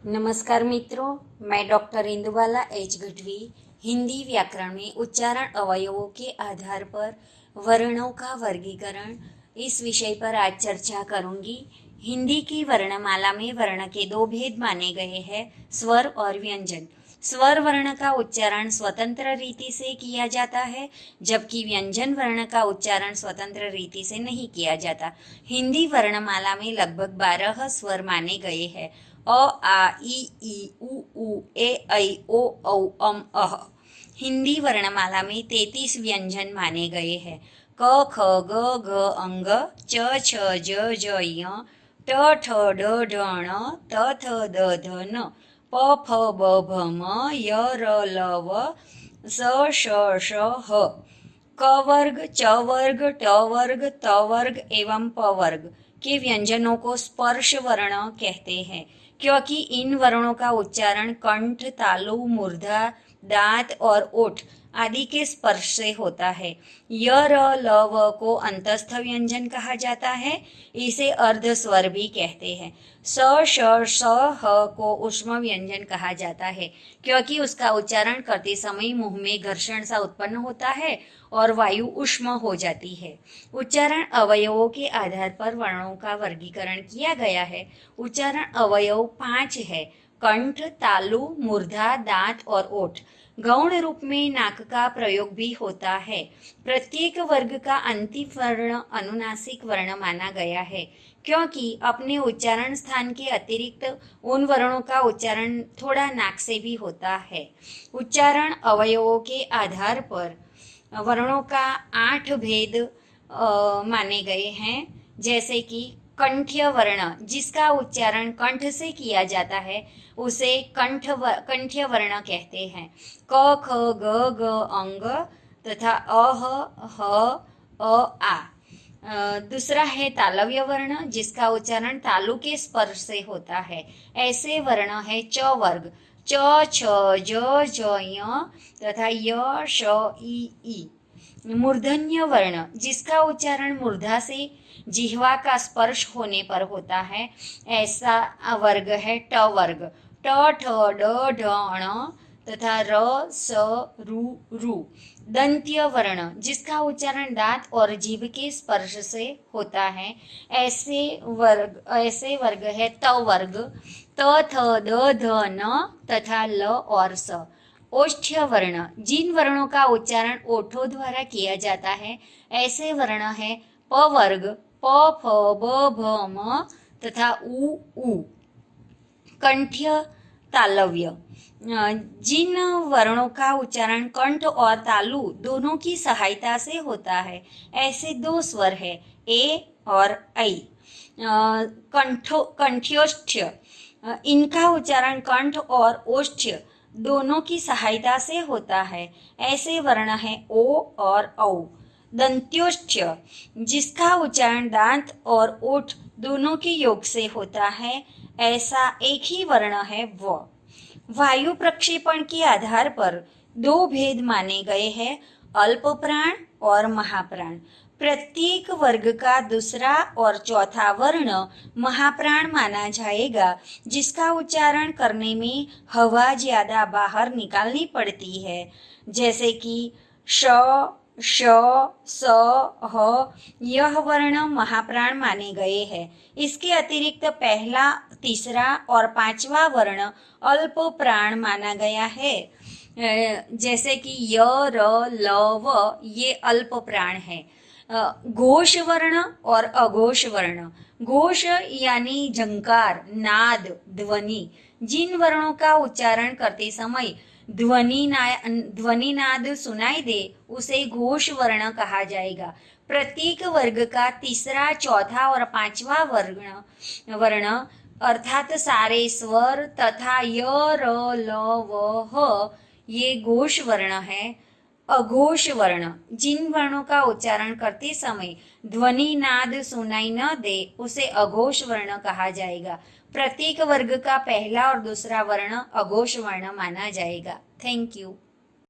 नमस्कार मित्रों, मैं डॉक्टर इंदुबाला एच गढ़वी हिंदी व्याकरण में उच्चारण अवयवों के आधार पर वर्णों का वर्गीकरण इस विषय पर आज चर्चा करूंगी। हिंदी की वर्णमाला में वर्ण के दो भेद माने गए हैं, स्वर और व्यंजन। स्वर वर्ण का उच्चारण स्वतंत्र रीति से किया जाता है, जबकि व्यंजन वर्ण का उच्चारण स्वतंत्र रीति से नहीं किया जाता। हिंदी वर्णमाला में लगभग 12 स्वर माने गए हैं। अ आ ई उ ए ऐ ओ औ अम अह। हिंदी वर्णमाला में 33 व्यंजन माने गए हैं। क ख ग घ अंग, च छ ज ज य, ट ठ ड ढ ण, त थ द ध न, प फ ब भ म, य र ल व, स ष ष ह। क वर्ग, च वर्ग, ट वर्ग, त वर्ग एवं प वर्ग के व्यंजनों को स्पर्श वर्ण कहते हैं, क्योंकि इन वर्णों का उच्चारण कंठ, तालु, मूर्धा, दांत और ओठ आदि के स्पर्श से होता है। य र ल व को अंतस्थ व्यंजन कहा जाता है, इसे अर्ध स्वर भी कहते हैं। स श स ह को ऊष्म व्यंजन कहा जाता है, क्योंकि उसका उच्चारण करते समय मुंह में घर्षण सा उत्पन्न होता है और वायु ऊष्म हो जाती है। उच्चारण अवयवों के आधार पर वर्णों का वर्गीकरण किया गया है। उच्चारण अवयव 5 है: कंठ, तालु, मूर्धा, दांत और ओठ। गौण रूप में नाक का प्रयोग भी होता है। प्रत्येक वर्ग का अंतिम वर्ण अनुनासिक वर्ण माना गया है, क्योंकि अपने उच्चारण स्थान के अतिरिक्त उन वर्णों का उच्चारण थोड़ा नाक से भी होता है। उच्चारण अवयवों के आधार पर वर्णों का 8 भेद माने गए हैं, जैसे कि कंठ्य वर्ण, जिसका उच्चारण कंठ से किया जाता है, उसे कंठ्य वर्ण कहते हैं। क ख ग घ अंग तथा अह ह अ आ। दूसरा है तालव्य वर्ण, जिसका उच्चारण तालु के स्पर्श से होता है। ऐसे वर्ण है च वर्ग, च छ ज ज य तथा य श ई। मूर्धन्य वर्ण, जिसका उच्चारण मूर्धा से जिह्वा का स्पर्श होने पर होता है, ऐसा वर्ग है ट वर्ग, ट ठ ड ढ ण तथा र स रु। दंत्य वर्ण, जिसका उच्चारण दांत और जीभ के स्पर्श से होता है, ऐसे वर्ग है त वर्ग, त थ द ध न तथा ल और स। ओष्ठ्य वर्ण, जिन वर्णों का उच्चारण ओठों द्वारा किया जाता है, ऐसे वर्ण है प वर्ग, प फ ब भ म तथा उ। कंठ्य तालव्य, जिन वर्णों का उच्चारण कंठ और तालु दोनों की सहायता से होता है, ऐसे 2 स्वर है ए और ऐ। कंठ्योष्ठ्य, इनका उच्चारण कंठ और ओष्ठ्य दोनों की सहायता से होता है, ऐसे वर्ण है ओ और औ। दंत्योष्ठ्य, जिसका उच्चारण दांत और ओठ दोनों के योग से होता है, ऐसा एक ही वर्ण है व। वायु प्रक्षेपण के आधार पर 2 भेद माने गए हैं, अल्प प्राण और महाप्राण। प्रत्येक वर्ग का दूसरा और चौथा वर्ण महाप्राण माना जाएगा, जिसका उच्चारण करने में हवा ज्यादा बाहर निकालनी पड़ती है, जैसे कि श, श, स, ह। यह वर्ण महाप्राण माने गए हैं। इसके अतिरिक्त पहला, तीसरा और 5वां वर्ण अल्प प्राण माना गया है, जैसे कि य, र, ल, व, ये अल्प प्राण है। घोष वर्ण और अघोष वर्ण। घोष यानी झंकार, नाद, ध्वनि। जिन वर्णों का उच्चारण करते समय ध्वनि नाद सुनाई दे, उसे घोष वर्ण कहा जाएगा। प्रत्येक वर्ग का तीसरा, चौथा और 5वां वर्ण अर्थात सारे स्वर तथा य, र, ल, व, ह, ये घोष वर्ण है। अघोष वर्ण, जिन वर्णों का उच्चारण करते समय ध्वनि नाद सुनाई न दे, उसे अघोष वर्ण कहा जाएगा। प्रत्येक वर्ग का पहला और दूसरा वर्ण अघोष वर्ण माना जाएगा। Thank you.